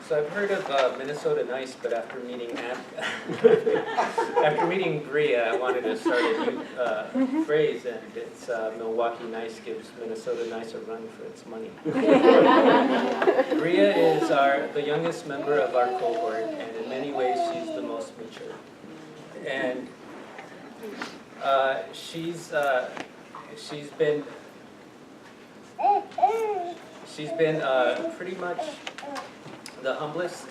So I've heard of Minnesota nice, but after meeting after meeting Bria, I wanted to start a new phrase, and it's Milwaukee nice gives Minnesota nice a run for its money. Bria is the youngest member of our cohort, and in many ways she's the most mature. And she's been pretty much the humblest.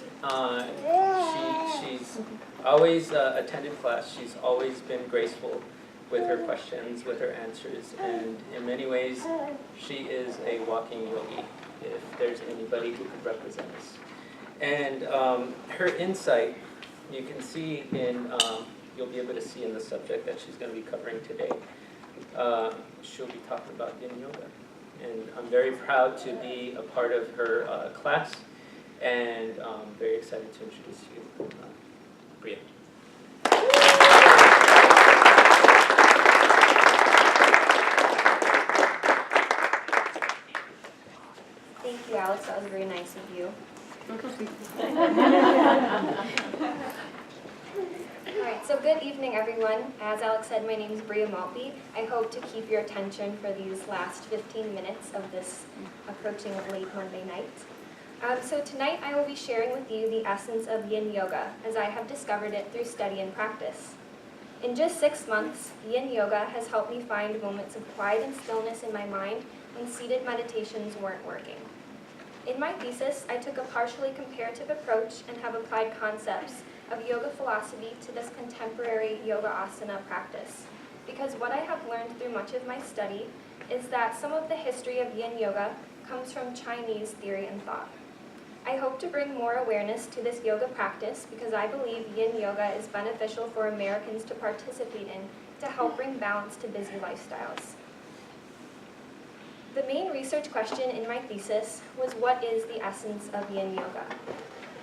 She's always attended class. She's always been graceful with her questions, with her answers, and in many ways, she is a walking yogi, if there's anybody who could represent us. And her insight, you can see you'll be able to see in the subject that she's going to be covering today. She'll be talking about yin yoga. And I'm very proud to be a part of her class, and I'm very excited to introduce you, Bria. Thank you, Alex. That was very nice of you. Alright, so good evening, everyone. As Alex said, my name is Bria Maltby. I hope to keep your attention for these last 15 minutes of this approaching late Monday night. So tonight I will be sharing with you the essence of yin yoga, as I have discovered it through study and practice. In just 6 months, yin yoga has helped me find moments of quiet and stillness in my mind when seated meditations weren't working. In my thesis, I took a partially comparative approach and have applied concepts of yoga philosophy to this contemporary yoga asana practice, because what I have learned through much of my study is that some of the history of yin yoga comes from Chinese theory and thought. I hope to bring more awareness to this yoga practice because I believe yin yoga is beneficial for Americans to participate in to help bring balance to busy lifestyles. The main research question in my thesis was, what is the essence of yin yoga?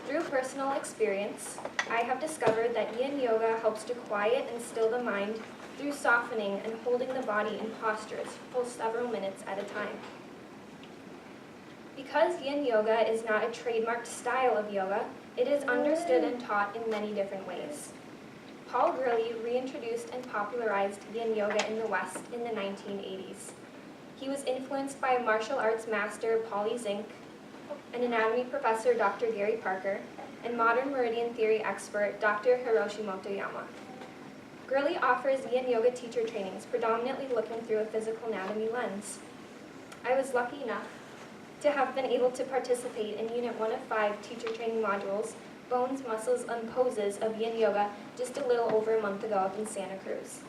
Through personal experience, I have discovered that yin yoga helps to quiet and still the mind through softening and holding the body in postures for several minutes at a time. Because yin yoga is not a trademarked style of yoga, it is understood and taught in many different ways. Paul Gurley reintroduced and popularized yin yoga in the West in the 1980s. He was influenced by martial arts master Paulie Zink, an anatomy professor Dr. Gary Parker, and modern meridian theory expert Dr. Hiroshi Motoyama. Gurley offers yin yoga teacher trainings, predominantly looking through a physical anatomy lens. I was lucky enough to have been able to participate in Unit 1 of 5 teacher training modules, Bones, Muscles, and Poses of Yin Yoga, just a little over a month ago up in Santa Cruz.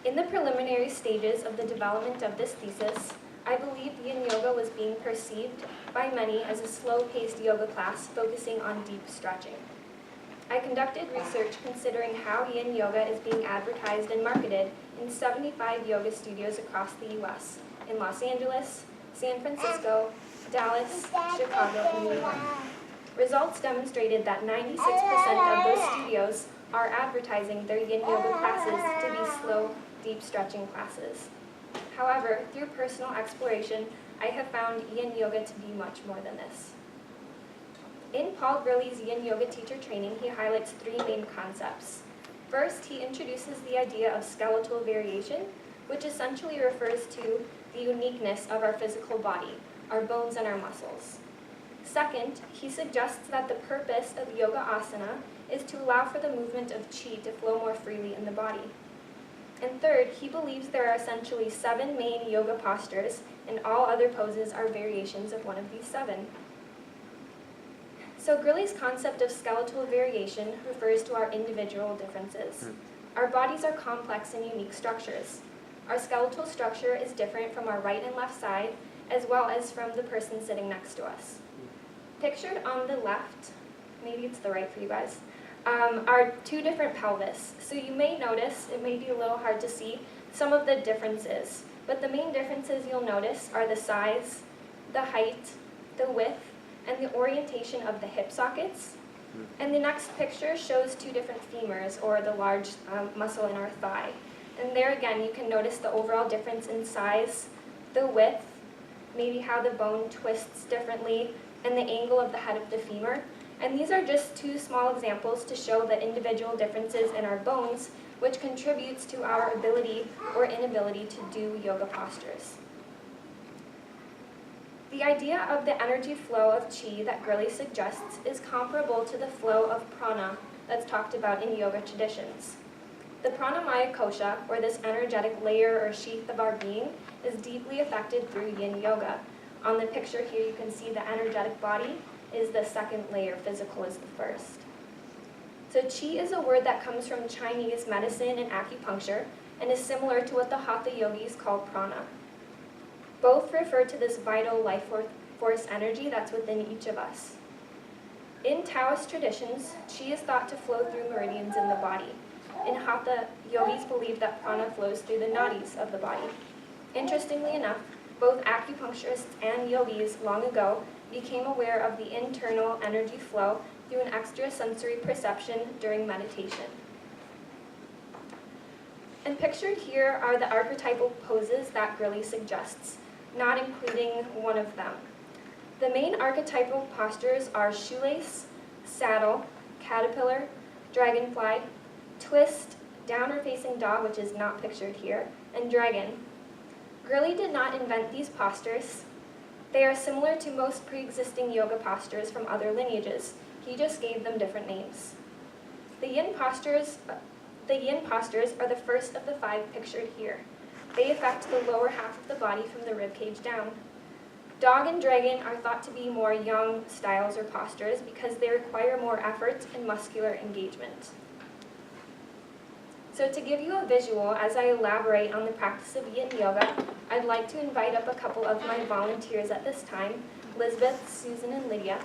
In the preliminary stages of the development of this thesis, I believe yin yoga was being perceived by many as a slow-paced yoga class focusing on deep stretching. I conducted research considering how yin yoga is being advertised and marketed in 75 yoga studios across the U.S., in Los Angeles, San Francisco, Dallas, Chicago, and New York. Results demonstrated that 96% of those studios are advertising their yin yoga classes to be slow, deep stretching classes. However, through personal exploration, I have found yin yoga to be much more than this. In Paul Gurley's yin yoga teacher training, he highlights 3 main concepts. First, he introduces the idea of skeletal variation, which essentially refers to the uniqueness of our physical body, our bones and our muscles. Second, he suggests that the purpose of yoga asana is to allow for the movement of chi to flow more freely in the body. And third, he believes there are essentially 7 main yoga postures, and all other poses are variations of one of these 7. So Gurley's concept of skeletal variation refers to our individual differences. Our bodies are complex and unique structures. Our skeletal structure is different from our right and left side, as well as from the person sitting next to us. Pictured on the left, maybe it's the right for you guys, are 2 different pelvis. So you may notice, it may be a little hard to see, some of the differences. But the main differences you'll notice are the size, the height, the width, and the orientation of the hip sockets. And the next picture shows 2 different femurs, or the large muscle in our thigh. And there again, you can notice the overall difference in size, the width, maybe how the bone twists differently, and the angle of the head of the femur. And these are just two small examples to show the individual differences in our bones, which contributes to our ability or inability to do yoga postures. The idea of the energy flow of chi that Gurley suggests is comparable to the flow of prana that's talked about in yoga traditions. The pranamaya kosha, or this energetic layer or sheath of our being, is deeply affected through yin yoga. On the picture here, you can see the energetic body is the second layer, physical is the first. So chi is a word that comes from Chinese medicine and acupuncture and is similar to what the Hatha yogis call prana. Both refer to this vital life force energy that's within each of us. In Taoist traditions, chi is thought to flow through meridians in the body. In Hatha, yogis believe that prana flows through the nadis of the body. Interestingly enough, both acupuncturists and yogis long ago became aware of the internal energy flow through an extrasensory perception during meditation. And pictured here are the archetypal poses that Gurley suggests, not including one of them. The main archetypal postures are shoelace, saddle, caterpillar, dragonfly, twist, downward-facing dog, which is not pictured here, and dragon. Gurley did not invent these postures. They are similar to most pre-existing yoga postures from other lineages. He just gave them different names. The yin postures are the first of the 5 pictured here. They affect the lower half of the body from the ribcage down. Dog and dragon are thought to be more yang styles or postures because they require more effort and muscular engagement. So to give you a visual as I elaborate on the practice of yin yoga, I'd like to invite up a couple of my volunteers at this time, Elizabeth, Susan, and Lydia,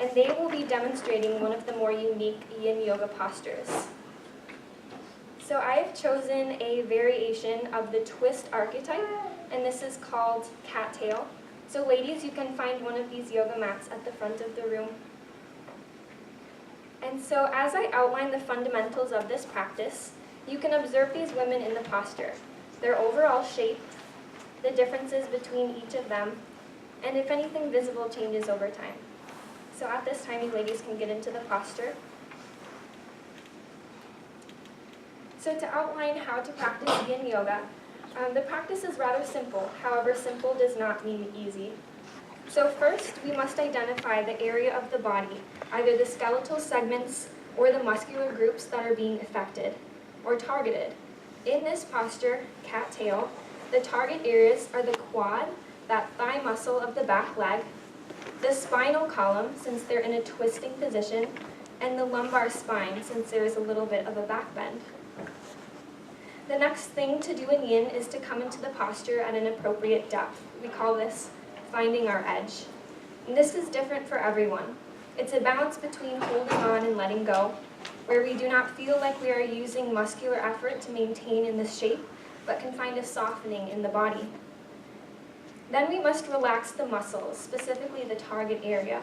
and they will be demonstrating one of the more unique yin yoga postures. So I have chosen a variation of the twist archetype, and this is called cattail. So ladies, you can find one of these yoga mats at the front of the room. And so as I outline the fundamentals of this practice, you can observe these women in the posture, their overall shape, the differences between each of them, and if anything visible changes over time. So at this time, you ladies can get into the posture. So to outline how to practice yin yoga, the practice is rather simple. However, simple does not mean easy. So first, we must identify the area of the body, either the skeletal segments or the muscular groups that are being affected or targeted. In this posture, cat-tail, the target areas are the quad, that thigh muscle of the back leg, the spinal column, since they're in a twisting position, and the lumbar spine, since there is a little bit of a back bend. The next thing to do in yin is to come into the posture at an appropriate depth. We call this finding our edge. And this is different for everyone. It's a balance between holding on and letting go, where we do not feel like we are using muscular effort to maintain in this shape, but can find a softening in the body. Then we must relax the muscles, specifically the target area.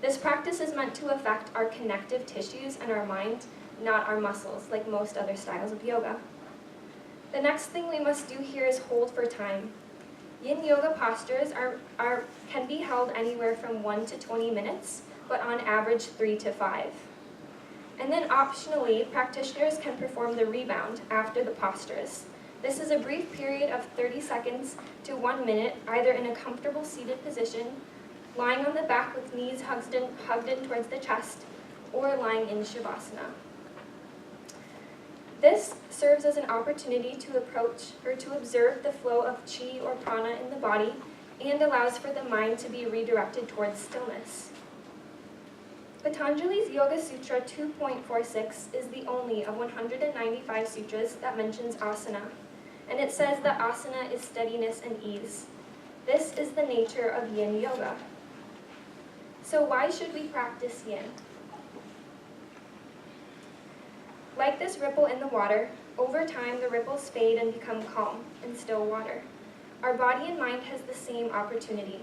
This practice is meant to affect our connective tissues and our mind, not our muscles, like most other styles of yoga. The next thing we must do here is hold for time. Yin yoga postures can be held anywhere from 1 to 20 minutes, but on average 3 to 5. And then optionally, practitioners can perform the rebound after the postures. This is a brief period of 30 seconds to 1 minute, either in a comfortable seated position, lying on the back with knees hugged in towards the chest, or lying in Shavasana. This serves as an opportunity to approach or to observe the flow of chi or prana in the body and allows for the mind to be redirected towards stillness. Patanjali's Yoga Sutra 2.46 is the only of 195 sutras that mentions asana, and it says that asana is steadiness and ease. This is the nature of yin yoga. So why should we practice yin? Like this ripple in the water, over time the ripples fade and become calm and still water. Our body and mind has the same opportunity.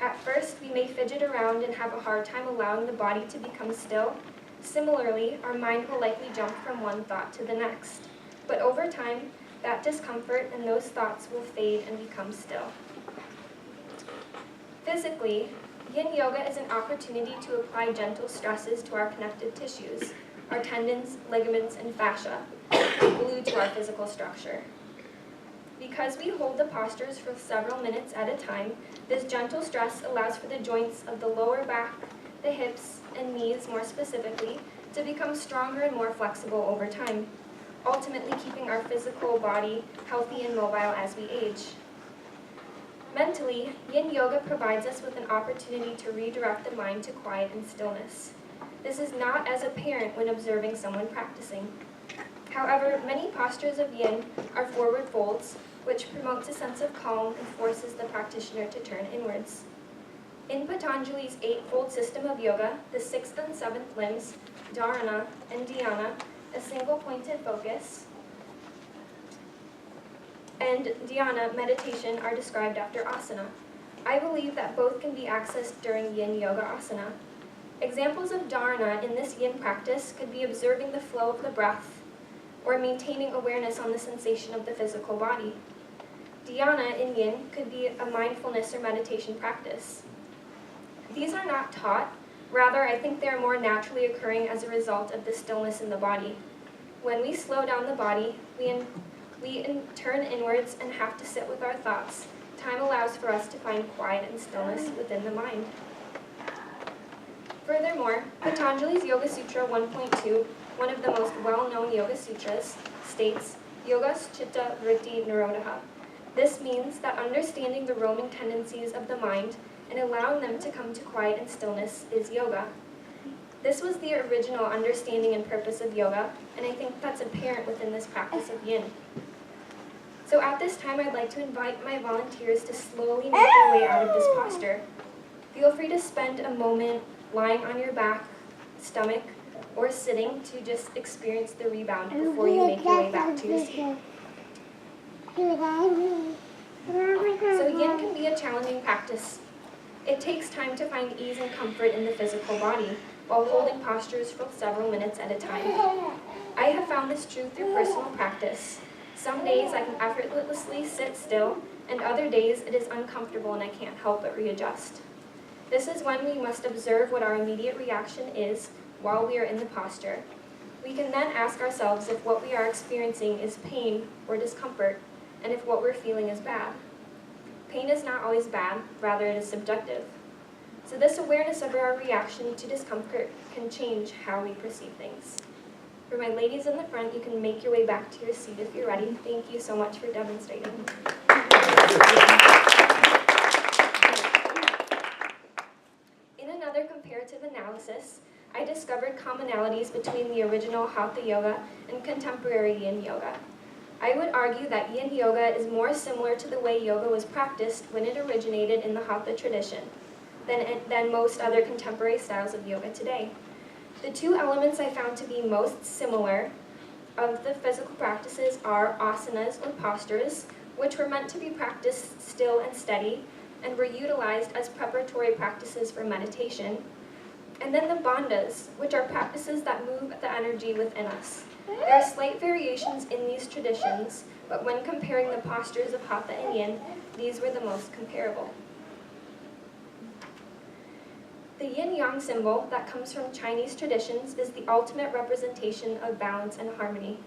At first, we may fidget around and have a hard time allowing the body to become still. Similarly, our mind will likely jump from one thought to the next. But over time, that discomfort and those thoughts will fade and become still. Physically, Yin yoga is an opportunity to apply gentle stresses to our connective tissues, our tendons, ligaments, and fascia, glued to our physical structure. Because we hold the postures for several minutes at a time, this gentle stress allows for the joints of the lower back, the hips, and knees more specifically, to become stronger and more flexible over time, ultimately keeping our physical body healthy and mobile as we age. Mentally, Yin Yoga provides us with an opportunity to redirect the mind to quiet and stillness. This is not as apparent when observing someone practicing. However, many postures of Yin are forward folds, which promotes a sense of calm and forces the practitioner to turn inwards. In Patanjali's eightfold system of yoga, the sixth and seventh limbs, dharana and dhyana, a single pointed focus, and dhyana, meditation, are described after asana. I believe that both can be accessed during Yin Yoga Asana. Examples of dharana in this Yin practice could be observing the flow of the breath, or maintaining awareness on the sensation of the physical body. Dhyana in Yin could be a mindfulness or meditation practice. These are not taught, rather I think they are more naturally occurring as a result of the stillness in the body. When we slow down the body, we turn inwards and have to sit with our thoughts. Time allows for us to find quiet and stillness within the mind. Furthermore, Patanjali's Yoga Sutra 1.2, one of the most well-known Yoga Sutras, states, Yogas Chitta Vritti Nirodha. This means that understanding the roaming tendencies of the mind and allowing them to come to quiet and stillness is yoga. This was the original understanding and purpose of yoga, and I think that's apparent within this practice of Yin. So at this time, I'd like to invite my volunteers to slowly make their way out of this posture. Feel free to spend a moment lying on your back, stomach, or sitting to just experience the rebound before you make your way back to your seat. So Yin can be a challenging practice. It takes time to find ease and comfort in the physical body while holding postures for several minutes at a time. I have found this true through personal practice. Some days I can effortlessly sit still, and other days it is uncomfortable and I can't help but readjust. This is when we must observe what our immediate reaction is while we are in the posture. We can then ask ourselves if what we are experiencing is pain or discomfort, and if what we're feeling is bad. Pain is not always bad, rather it is subjective. So this awareness of our reaction to discomfort can change how we perceive things. For my ladies in the front, you can make your way back to your seat if you're ready. Thank you so much for demonstrating. In another comparative analysis, I discovered commonalities between the original Hatha Yoga and contemporary Yin Yoga. I would argue that Yin Yoga is more similar to the way yoga was practiced when it originated in the Hatha tradition than most other contemporary styles of yoga today. The two elements I found to be most similar of the physical practices are asanas or postures, which were meant to be practiced still and steady and were utilized as preparatory practices for meditation, and then the bandhas, which are practices that move the energy within us. There are slight variations in these traditions, but when comparing the postures of Hatha and Yin, these were the most comparable. The yin-yang symbol that comes from Chinese traditions is the ultimate representation of balance and harmony.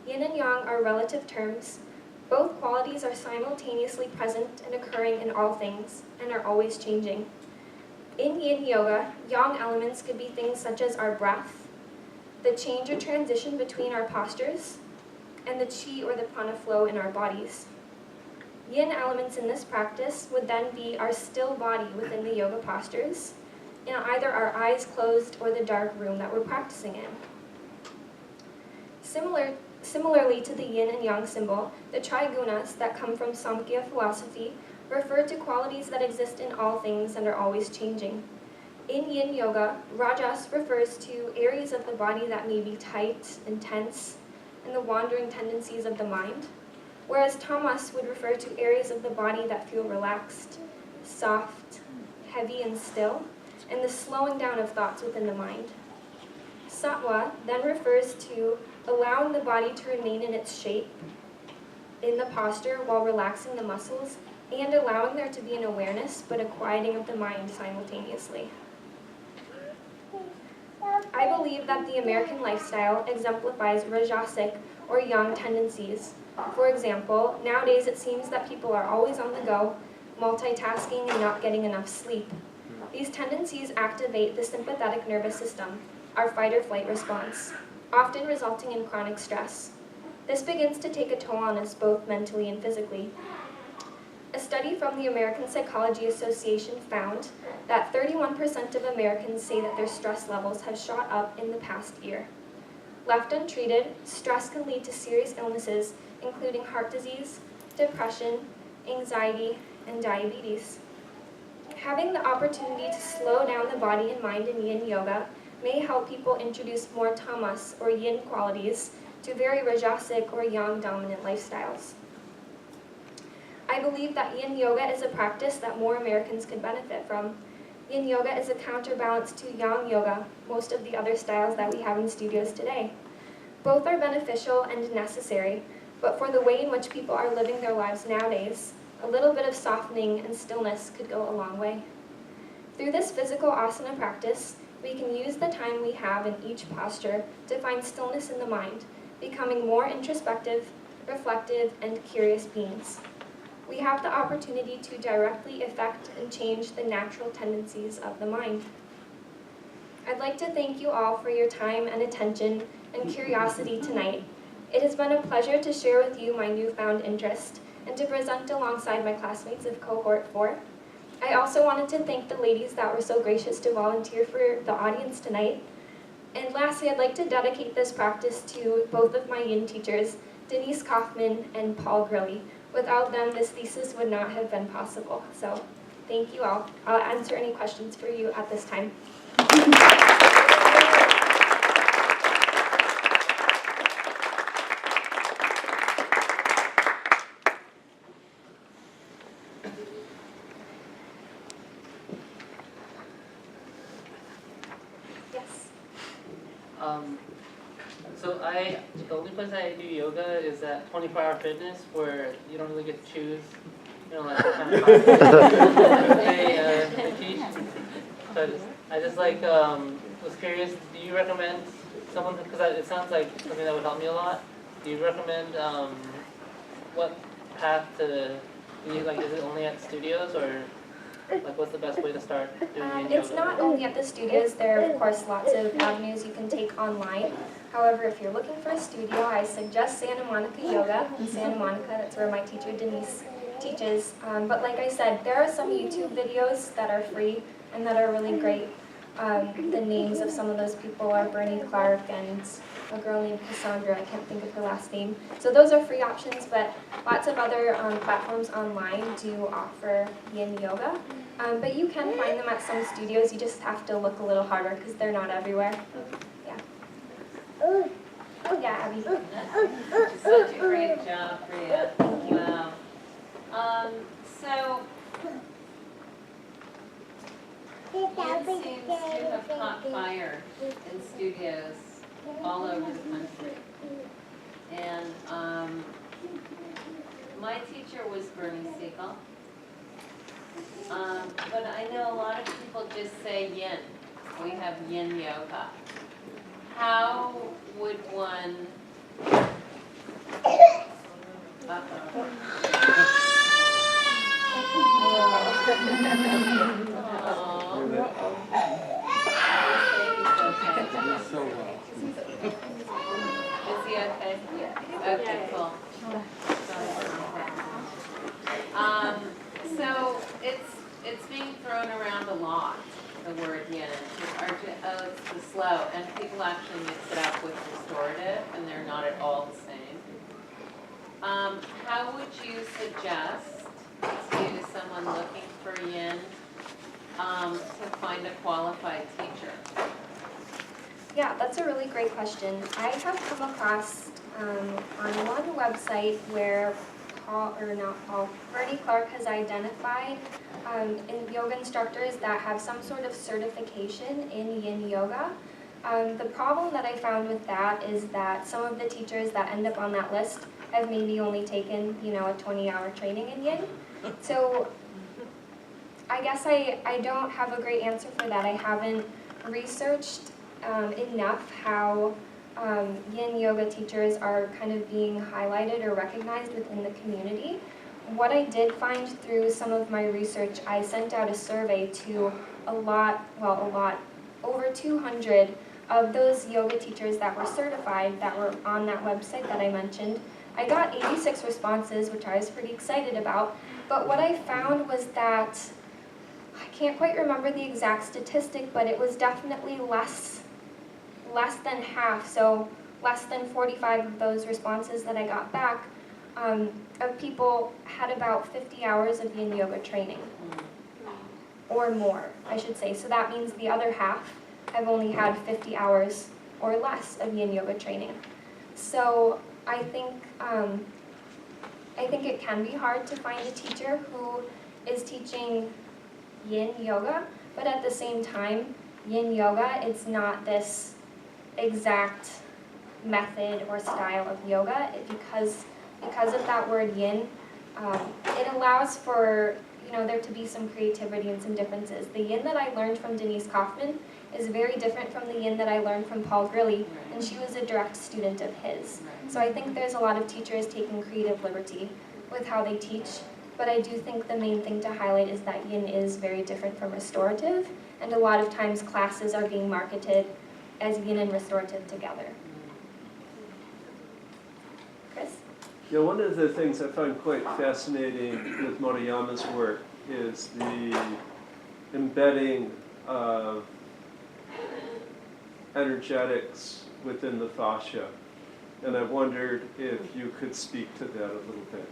Yin and yang are relative terms. Both qualities are simultaneously present and occurring in all things, and are always changing. In yin yoga, yang elements could be things such as our breath, the change or transition between our postures, and the chi or the prana flow in our bodies. Yin elements in this practice would then be our still body within the yoga postures, in either our eyes closed or the dark room that we're practicing in. Similarly to the yin and yang symbol, the trigunas that come from Samkhya philosophy refer to qualities that exist in all things and are always changing. In yin yoga, rajas refers to areas of the body that may be tight and tense, and the wandering tendencies of the mind, whereas tamas would refer to areas of the body that feel relaxed, soft, heavy, and still, and the slowing down of thoughts within the mind. Sattva then refers to allowing the body to remain in its shape, in the posture while relaxing the muscles and allowing there to be an awareness but a quieting of the mind simultaneously. I believe that the American lifestyle exemplifies rajasic or yang tendencies. For example, nowadays it seems that people are always on the go, multitasking and not getting enough sleep. These tendencies activate the sympathetic nervous system, our fight or flight response, often resulting in chronic stress. This begins to take a toll on us both mentally and physically. A study from the American Psychology Association found that 31% of Americans say that their stress levels have shot up in the past year. Left untreated, stress can lead to serious illnesses, including heart disease, depression, anxiety, and diabetes. Having the opportunity to slow down the body and mind in yin yoga may help people introduce more tamas or yin qualities to very rajasic or yang dominant lifestyles. I believe that yin yoga is a practice that more Americans could benefit from. Yin yoga is a counterbalance to yang yoga, most of the other styles that we have in studios today. Both are beneficial and necessary, but for the way in which people are living their lives nowadays, a little bit of softening and stillness could go a long way. Through this physical asana practice, we can use the time we have in each posture to find stillness in the mind, becoming more introspective, reflective, and curious beings. We have the opportunity to directly affect and change the natural tendencies of the mind. I'd like to thank you all for your time and attention and curiosity tonight. It has been a pleasure to share with you my newfound interest and to present alongside my classmates of Cohort 4. I also wanted to thank the ladies that were so gracious to volunteer for the audience tonight. And lastly, I'd like to dedicate this practice to both of my yin teachers, Denise Kaufman and Paul Grilly. Without them, this thesis would not have been possible. So thank you all. I'll answer any questions for you at this time. Yes. So the only place I do yoga is at 24-hour fitness, where you don't really get to choose, like what kind of classes they teach. So I just was curious, do you recommend someone, because it sounds like something that would help me a lot, do you recommend what path to do? Is it only at studios, or what's the best way to start doing yin yoga? It's not only at the studios. There are, of course, lots of avenues you can take online. However, if you're looking for a studio, I suggest Santa Monica Yoga in Santa Monica. That's where my teacher, Denise, teaches. But like I said, there are some YouTube videos that are free and that are really great. The names of some of those people are Bernie Clark and a girl named Cassandra. I can't think of her last name. So those are free options, but lots of other platforms online do offer yin yoga. But you can find them at some studios. You just have to look a little harder because they're not everywhere. Yeah. Oh yeah, Abby. Such a great job, Bria. Wow. So it seems to have caught fire in studios all over the country. And my teacher was Bernie Siegel. But I know a lot of people just say yin. We have yin yoga. How would one... Is he okay? Yeah. Okay, cool. So it's being thrown around a lot, the word yin. It's the slow, and people actually mix it up with restorative, and they're not at all the same. How would you suggest to someone looking for yin to find a qualified teacher? Yeah, that's a really great question. I have come across on one website where Bernie Clark has identified in yoga instructors that have some sort of certification in yin yoga. The problem that I found with that is that some of the teachers that end up on that list I've maybe only taken, a 20-hour training in yin. So I guess I don't have a great answer for that. I haven't researched enough how yin yoga teachers are kind of being highlighted or recognized within the community. What I did find through some of my research, I sent out a survey to over 200 of those yoga teachers that were certified, that were on that website that I mentioned. I got 86 responses, which I was pretty excited about, but what I found was that, I can't quite remember the exact statistic, but it was definitely less than half, so less than 45 of those responses that I got back of people had about 50 hours of yin yoga training, or more, I should say. So that means the other half have only had 50 hours or less of yin yoga training. So I think it can be hard to find a teacher who is teaching yin yoga, but at the same time, yin yoga, it's not this exact method or style of yoga. Because of that word yin, it allows for there to be some creativity and some differences. The yin that I learned from Denise Kaufman is very different from the yin that I learned from Paul Grilly, and she was a direct student of his. So I think there's a lot of teachers taking creative liberty with how they teach, but I do think the main thing to highlight is that yin is very different from restorative, and a lot of times classes are being marketed as yin and restorative together. Chris? Yeah, one of the things I find quite fascinating with Motoyama's work is the embedding of energetics within the fascia. And I wondered if you could speak to that a little bit.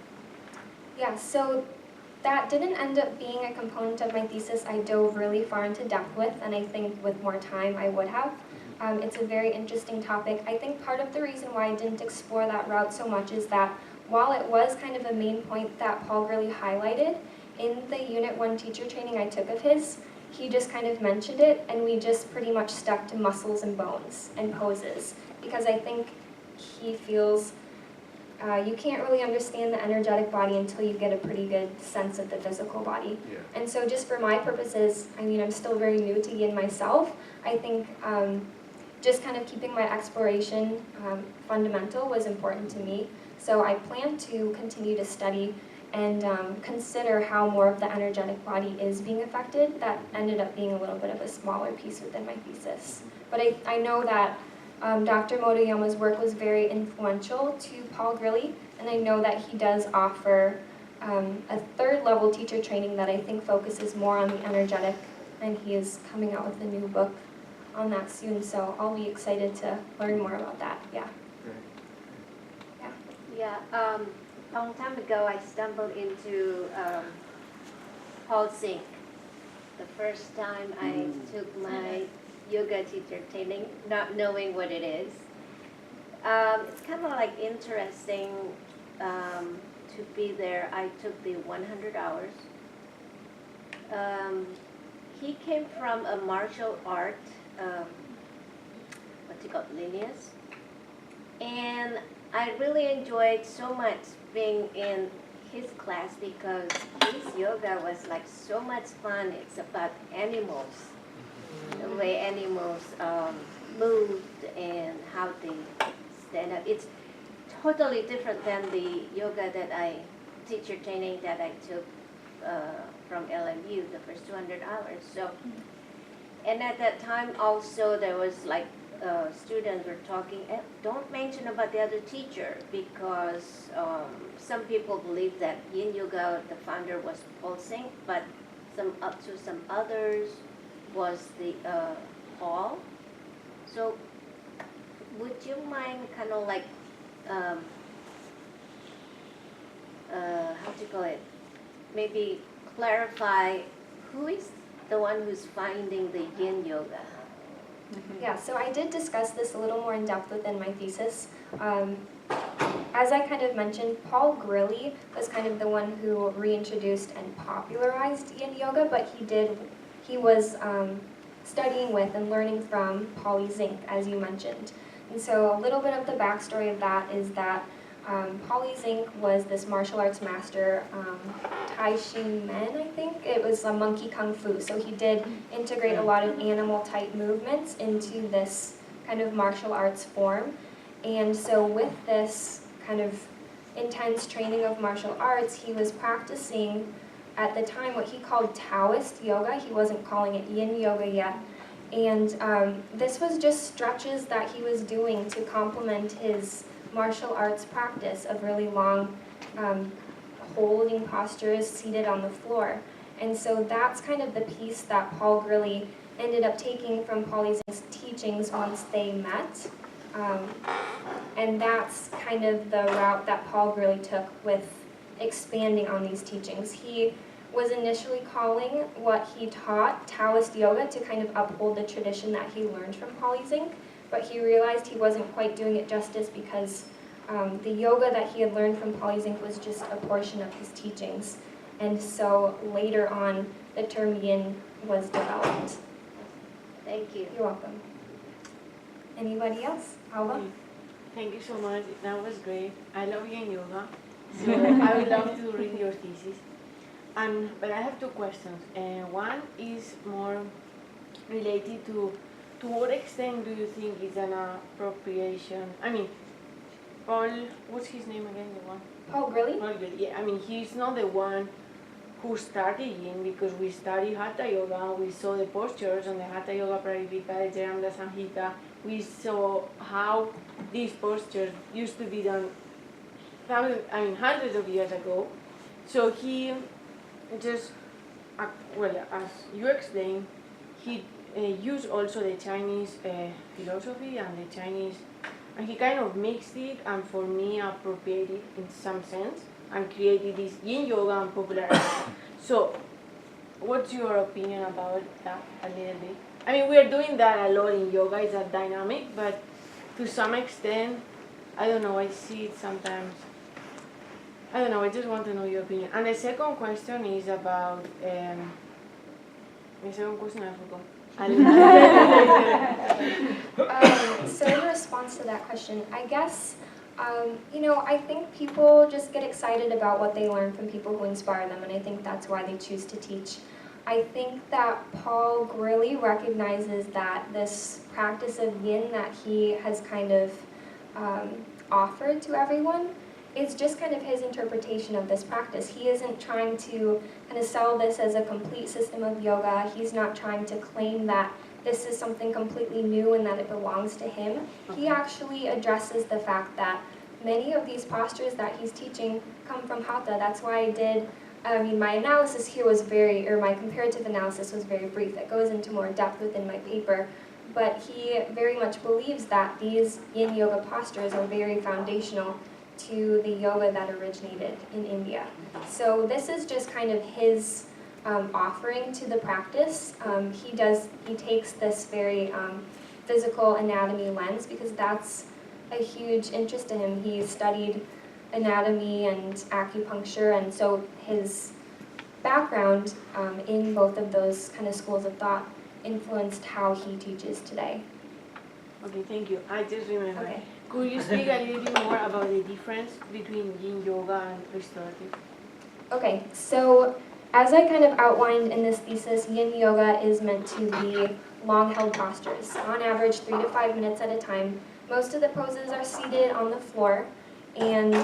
Yeah, so that didn't end up being a component of my thesis I dove really far into depth with, and I think with more time I would have. It's a very interesting topic. I think part of the reason why I didn't explore that route so much is that while it was kind of a main point that Paul really highlighted, in the Unit 1 teacher training I took of his, he just kind of mentioned it, and we just pretty much stuck to muscles and bones and poses, because I think he feels you can't really understand the energetic body until you get a pretty good sense of the physical body. Yeah. And so just for my purposes, I'm still very new to yin myself. I think just kind of keeping my exploration fundamental was important to me. So I plan to continue to study and consider how more of the energetic body is being affected. That ended up being a little bit of a smaller piece within my thesis. But I know that Dr. Motoyama's work was very influential to Paul Grilly, and I know that he does offer a third-level teacher training that I think focuses more on the energetic, and he is coming out with a new book on that soon, so I'll be excited to learn more about that, yeah. Yeah, a long time ago I stumbled into Paul Sink. The first time I took my yoga teacher training, not knowing what it is. It's kind of like interesting to be there. I took the 100 hours. He came from a martial art, lineage. And I really enjoyed so much being in his class because his yoga was like so much fun. It's about animals, the way animals moved and how they stand up. It's totally different than the yoga that teacher training that I took from LMU, the first 200 hours. So, and at that time also there was like students were talking, don't mention about the other teacher because some people believe that Yin Yoga, the founder was Paul Sink, but some others was the Paul. So would you mind kind of like, how do you call it, maybe clarify who is the one who's finding the Yin Yoga? Yeah, so I did discuss this a little more in depth within my thesis. As I kind of mentioned, Paul Grilly was kind of the one who reintroduced and popularized Yin Yoga, but he was studying with and learning from Paul Zink, as you mentioned. And so a little bit of the backstory of that is that Paul Zink was this martial arts master, Tai Chi Men, I think. It was a monkey kung fu. So he did integrate a lot of animal-type movements into this kind of martial arts form. And so with this kind of intense training of martial arts, he was practicing at the time what he called Taoist yoga. He wasn't calling it yin yoga yet. And this was just stretches that he was doing to complement his martial arts practice of really long holding postures seated on the floor. And so that's kind of the piece that Paul Grilly ended up taking from Paul Zink's teachings once they met. And that's kind of the route that Paul Grilly took with expanding on these teachings. He was initially calling what he taught Taoist yoga to kind of uphold the tradition that he learned from Paul Zink, but he realized he wasn't quite doing it justice because the yoga that he had learned from Paul Zink was just a portion of his teachings. And so later on, the term yin was developed. Thank you. You're welcome. Anybody else? Alba? Thank you so much. That was great. I love yin yoga, so I would love to read your thesis. But I have two questions. One is more related to what extent do you think it's an appropriation? I mean, Paul, what's his name again? The one? Paul Grilly? Paul Grilly. Yeah, I mean, he's not the one who started yin, because we studied Hatha yoga. We saw the postures on the Hatha yoga Pradipika, the Jayamda Samhita. We saw how these postures used to be done hundreds of years ago. So he just, well, as you explained, he used also the Chinese philosophy and the Chinese, and he kind of mixed it and for me appropriated in some sense and created this yin yoga and popularized it. So what's your opinion about that a little bit? I mean, we are doing that a lot in yoga, it's a dynamic, but to some extent, I don't know, I see it sometimes. I don't know, I just want to know your opinion. And the second question is about, my second question I forgot. So in response to that question, I guess, I think people just get excited about what they learn from people who inspire them, and I think that's why they choose to teach. I think that Paul Grilly recognizes that this practice of yin that he has kind of offered to everyone is just kind of his interpretation of this practice. He isn't trying to kind of sell this as a complete system of yoga. He's not trying to claim that this is something completely new and that it belongs to him. He actually addresses the fact that many of these postures that he's teaching come from Hatha. That's why my analysis here was my comparative analysis was very brief. It goes into more depth within my paper. But he very much believes that these yin yoga postures are very foundational to the yoga that originated in India. So this is just kind of his offering to the practice. He takes this very physical anatomy lens because that's a huge interest to him. He studied anatomy and acupuncture, and so his background in both of those kind of schools of thought influenced how he teaches today. Okay, thank you. I just remember. Okay. Could you speak a little bit more about the difference between yin yoga and restorative? Okay, so as I kind of outlined in this thesis, yin yoga is meant to be long-held postures, on average 3 to 5 minutes at a time. Most of the poses are seated on the floor, and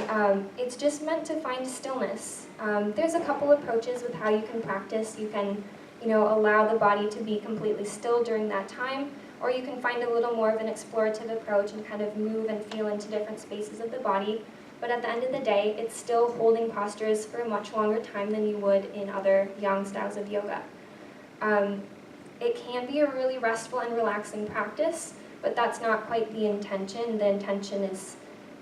it's just meant to find stillness. There's a couple approaches with how you can practice. You can, allow the body to be completely still during that time, or you can find a little more of an explorative approach and kind of move and feel into different spaces of the body. But at the end of the day, it's still holding postures for a much longer time than you would in other yang styles of yoga. It can be a really restful and relaxing practice, but that's not quite the intention. The intention is,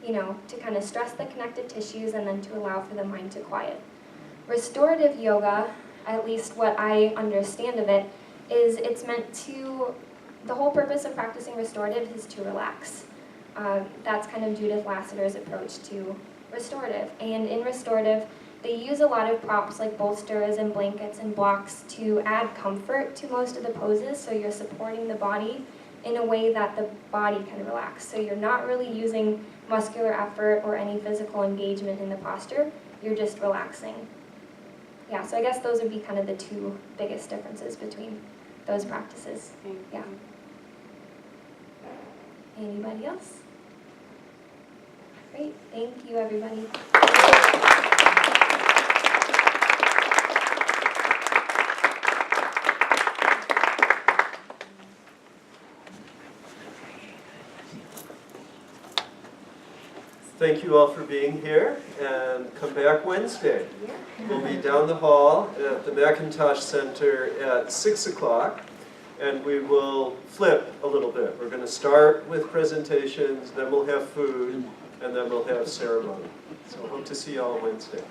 to kind of stress the connective tissues and then to allow for the mind to quiet. Restorative yoga, at least what I understand of it, is it's meant to, the whole purpose of practicing restorative is to relax. That's kind of Judith Lassiter's approach to restorative. And in restorative, they use a lot of props like bolsters and blankets and blocks to add comfort to most of the poses, so you're supporting the body in a way that the body can relax. So you're not really using muscular effort or any physical engagement in the posture, you're just relaxing. Yeah, so I guess those would be kind of the two biggest differences between those practices. Yeah. Anybody else? Great, thank you everybody. Thank you all for being here, and come back Wednesday. We'll be down the hall at the Macintosh Center at 6 o'clock, and we will flip a little bit. We're going to start with presentations, then we'll have food, and then we'll have ceremony. So hope to see you all Wednesday.